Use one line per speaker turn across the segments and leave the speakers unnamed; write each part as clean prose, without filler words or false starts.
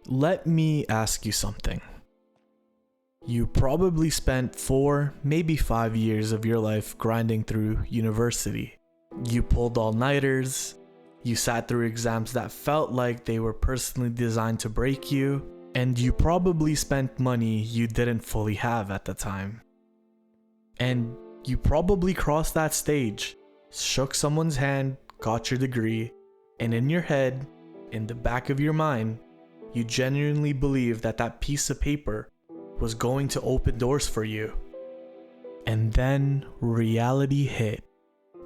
Let me ask you something. You probably spent 4, maybe 5 years of your life grinding through university. You pulled all-nighters, you sat through exams that felt like they were personally designed to break you, and you probably spent money you didn't fully have at the time. And you probably crossed that stage, shook someone's hand, got your degree, and in your head, in the back of your mind, you genuinely believed that that piece of paper was going to open doors for you. And then reality hit.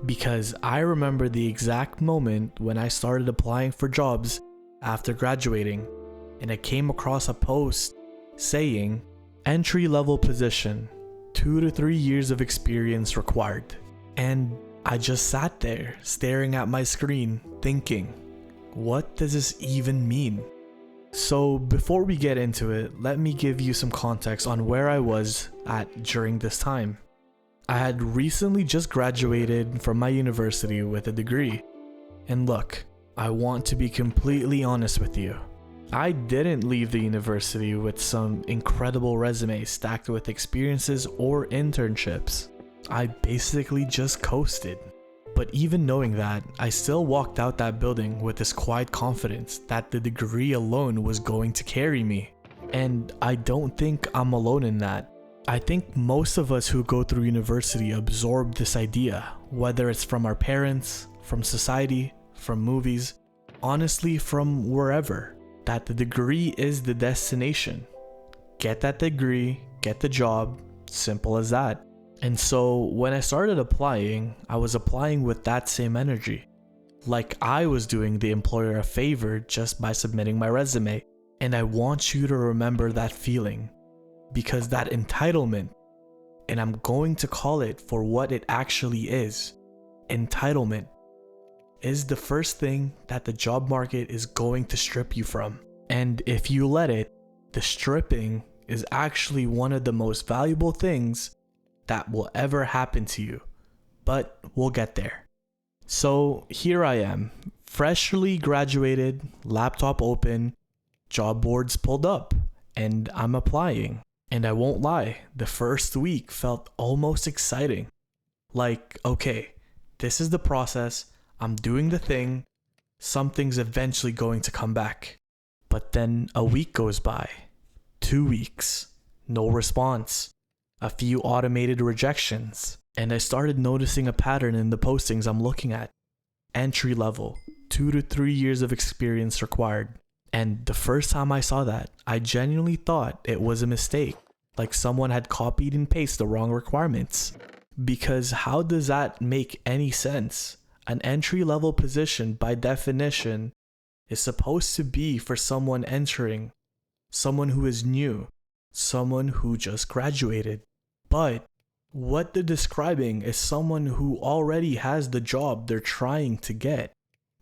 Because I remember the exact moment when I started applying for jobs after graduating, and I came across a post saying, entry-level position, 2 to 3 years of experience required. And I just sat there staring at my screen thinking, what does this even mean? So before we get into it, let me give you some context on where I was at during this time. I had recently just graduated from my university with a degree. And look, I want to be completely honest with you. I didn't leave the university with some incredible resume stacked with experiences or internships. I basically just coasted. But even knowing that, I still walked out that building with this quiet confidence that the degree alone was going to carry me. And I don't think I'm alone in that. I think most of us who go through university absorb this idea, whether it's from our parents, from society, from movies, honestly from wherever, that the degree is the destination. Get that degree, get the job, simple as that. And so when I started applying, I was applying with that same energy. Like I was doing the employer a favor just by submitting my resume. And I want you to remember that feeling. Because that entitlement, and I'm going to call it for what it actually is, entitlement, is the first thing that the job market is going to strip you from. And if you let it, the stripping is actually one of the most valuable things that will ever happen to you, but we'll get there. So here I am, freshly graduated, laptop open, job boards pulled up, and I'm applying. And I won't lie, the first week felt almost exciting. Like, okay, this is the process, I'm doing the thing, something's eventually going to come back. But then a week goes by, 2 weeks, no response. A few automated rejections, and I started noticing a pattern in the postings I'm looking at. Entry level, 2 to 3 years of experience required. And the first time I saw that, I genuinely thought it was a mistake, like someone had copied and pasted the wrong requirements. Because how does that make any sense? An entry level position, by definition, is supposed to be for someone entering, someone who is new, someone who just graduated. But what they're describing is someone who already has the job they're trying to get.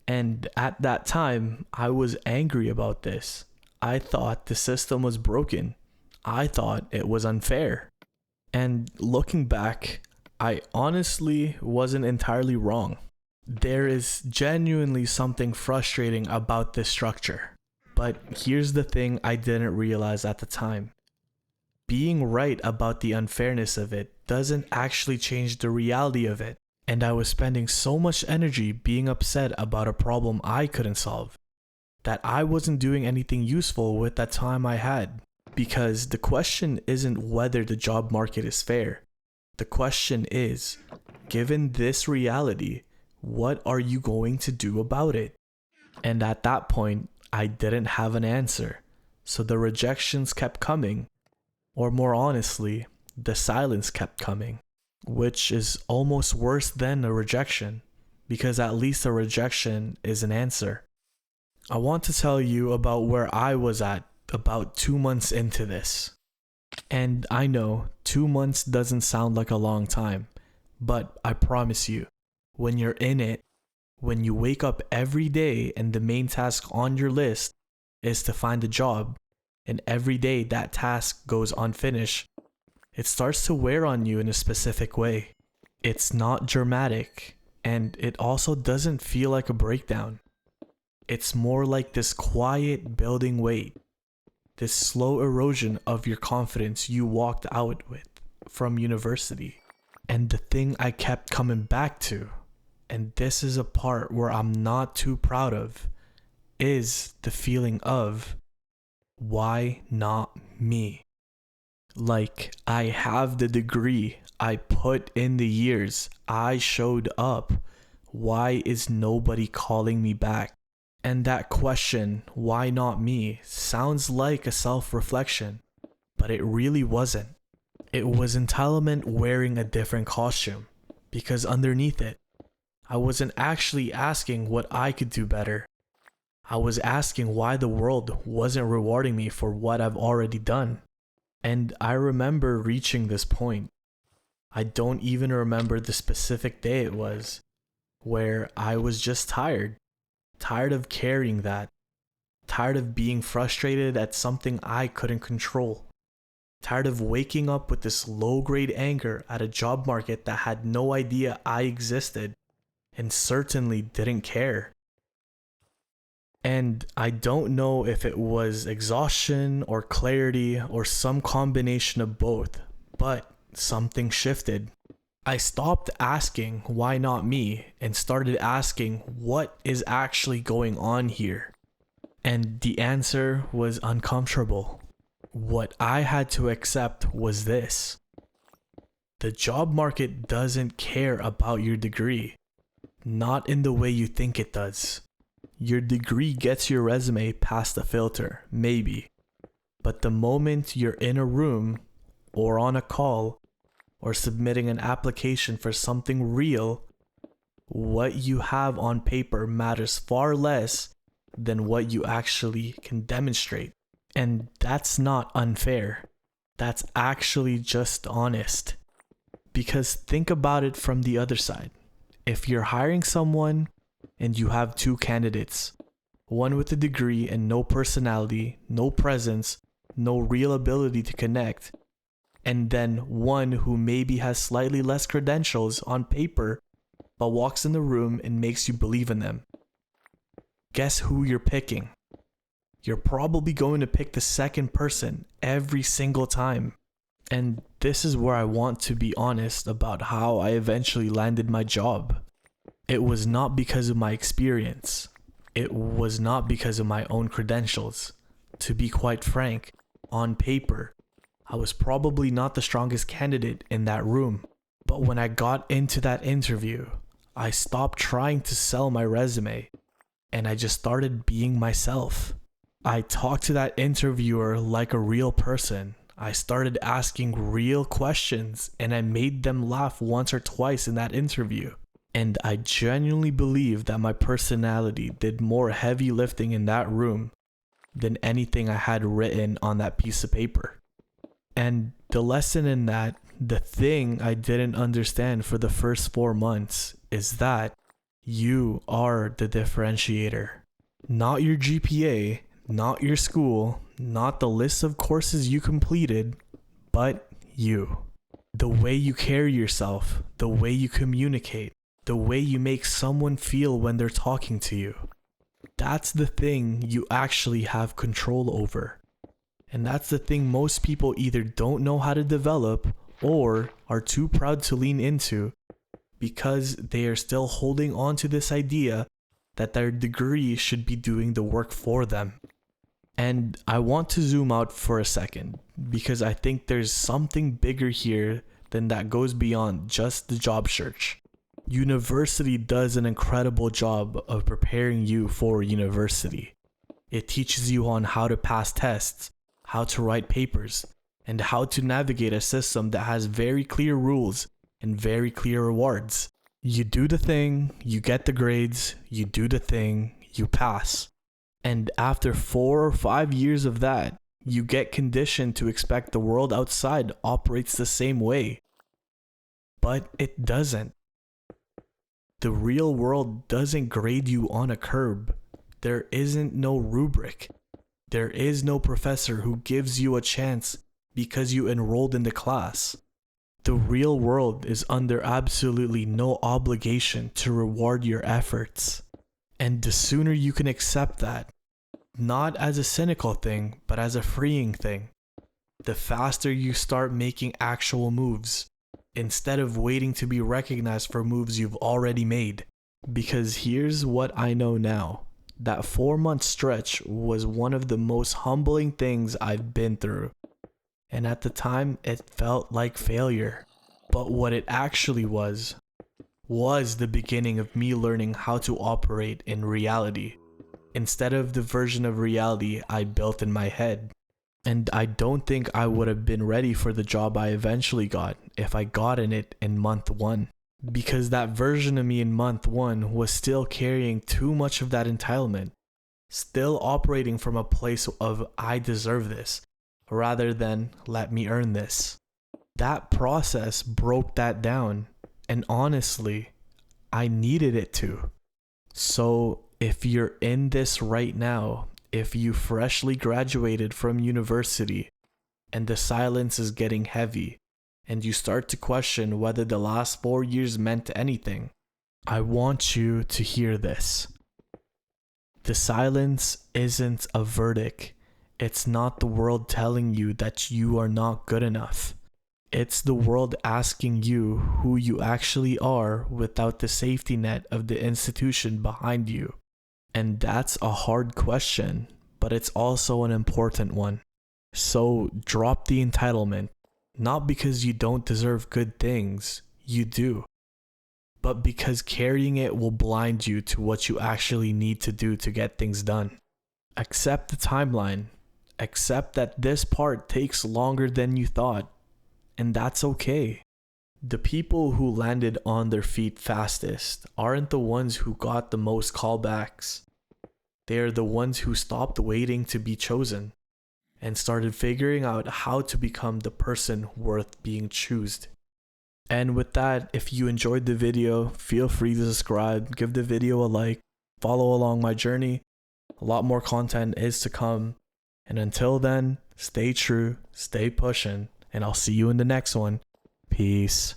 And at that time, I was angry about this. I thought the system was broken. I thought it was unfair. And looking back, I honestly wasn't entirely wrong. There is genuinely something frustrating about this structure. But here's the thing I didn't realize at the time. Being right about the unfairness of it doesn't actually change the reality of it. And I was spending so much energy being upset about a problem I couldn't solve, that I wasn't doing anything useful with that time I had. Because the question isn't whether the job market is fair. The question is, given this reality, what are you going to do about it? And at that point, I didn't have an answer. So the rejections kept coming. Or more honestly, the silence kept coming, which is almost worse than a rejection, because at least a rejection is an answer. I want to tell you about where I was at about 2 months into this. And I know 2 months doesn't sound like a long time, but I promise you, when you're in it, when you wake up every day and the main task on your list is to find a job, and every day that task goes unfinished, it starts to wear on you in a specific way. It's not dramatic, and it also doesn't feel like a breakdown. It's more like this quiet building weight. this slow erosion of your confidence you walked out with from university. And the thing I kept coming back to, and this is a part where I'm not too proud of, is the feeling of, why not me? Like, I have the degree, I put in the years, I showed up. Why is nobody calling me back? And that question, why not me, sounds like a self-reflection, but it really wasn't. It was entitlement wearing a different costume, because underneath it, I wasn't actually asking what I could do better. I was asking why the world wasn't rewarding me for what I've already done. And I remember reaching this point. I don't even remember the specific day it was, where I was just tired of carrying that, tired of being frustrated at something I couldn't control, tired of waking up with this low-grade anger at a job market that had no idea I existed and certainly didn't care. And I don't know if it was exhaustion or clarity or some combination of both, but something shifted. I stopped asking why not me and started asking what is actually going on here. And the answer was uncomfortable. What I had to accept was this: the job market doesn't care about your degree, not in the way you think it does. Your degree gets your resume past a filter, maybe, but the moment you're in a room or on a call or submitting an application for something real, what you have on paper matters far less than what you actually can demonstrate. And that's not unfair. That's actually just honest. Because think about it from the other side. If you're hiring someone and you have two candidates, one with a degree and no personality, no presence, no real ability to connect, and then one who maybe has slightly less credentials on paper, but walks in the room and makes you believe in them. Guess who you're picking? You're probably going to pick the second person every single time. And this is where I want to be honest about how I eventually landed my job. It was not because of my experience. It was not because of my own credentials. To be quite frank, on paper, I was probably not the strongest candidate in that room. But when I got into that interview, I stopped trying to sell my resume and I just started being myself. I talked to that interviewer like a real person. I started asking real questions and I made them laugh once or twice in that interview. And I genuinely believe that my personality did more heavy lifting in that room than anything I had written on that piece of paper. And the lesson in that, the thing I didn't understand for the first 4 months, is that you are the differentiator. Not your GPA, not your school, not the list of courses you completed, but you. The way you carry yourself, the way you communicate, the way you make someone feel when they're talking to you. That's the thing you actually have control over. And that's the thing most people either don't know how to develop or are too proud to lean into because they are still holding on to this idea that their degree should be doing the work for them. And I want to zoom out for a second because I think there's something bigger here than that goes beyond just the job search. University does an incredible job of preparing you for university. It teaches you on how to pass tests, how to write papers, and how to navigate a system that has very clear rules and very clear rewards. You do the thing, you get the grades, you do the thing, you pass. And after 4 or 5 years of that, you get conditioned to expect the world outside operates the same way. But it doesn't. The real world doesn't grade you on a curb. There isn't no rubric. There is no professor who gives you a chance because you enrolled in the class. The real world is under absolutely no obligation to reward your efforts. And the sooner you can accept that, not as a cynical thing, but as a freeing thing. The faster you start making actual moves, instead of waiting to be recognized for moves you've already made. Because here's what I know now. That 4-month stretch was one of the most humbling things I've been through. And at the time, it felt like failure. But what it actually was the beginning of me learning how to operate in reality, instead of the version of reality I built in my head. And I don't think I would have been ready for the job I eventually got if I gotten it in month 1. Because that version of me in month 1 was still carrying too much of that entitlement, still operating from a place of I deserve this, rather than let me earn this. That process broke that down, and honestly, I needed it to. So if you're in this right now, if you freshly graduated from university and the silence is getting heavy and you start to question whether the last 4 years meant anything, I want you to hear this. The silence isn't a verdict. It's not the world telling you that you are not good enough. It's the world asking you who you actually are without the safety net of the institution behind you. And that's a hard question, but it's also an important one. So drop the entitlement, not because you don't deserve good things, you do, but because carrying it will blind you to what you actually need to do to get things done. Accept the timeline. Accept that this part takes longer than you thought, and that's okay. The people who landed on their feet fastest aren't the ones who got the most callbacks. They are the ones who stopped waiting to be chosen and started figuring out how to become the person worth being chosen. And with that, if you enjoyed the video, feel free to subscribe, give the video a like, follow along my journey. A lot more content is to come. And until then, stay true, stay pushing, and I'll see you in the next one. Peace.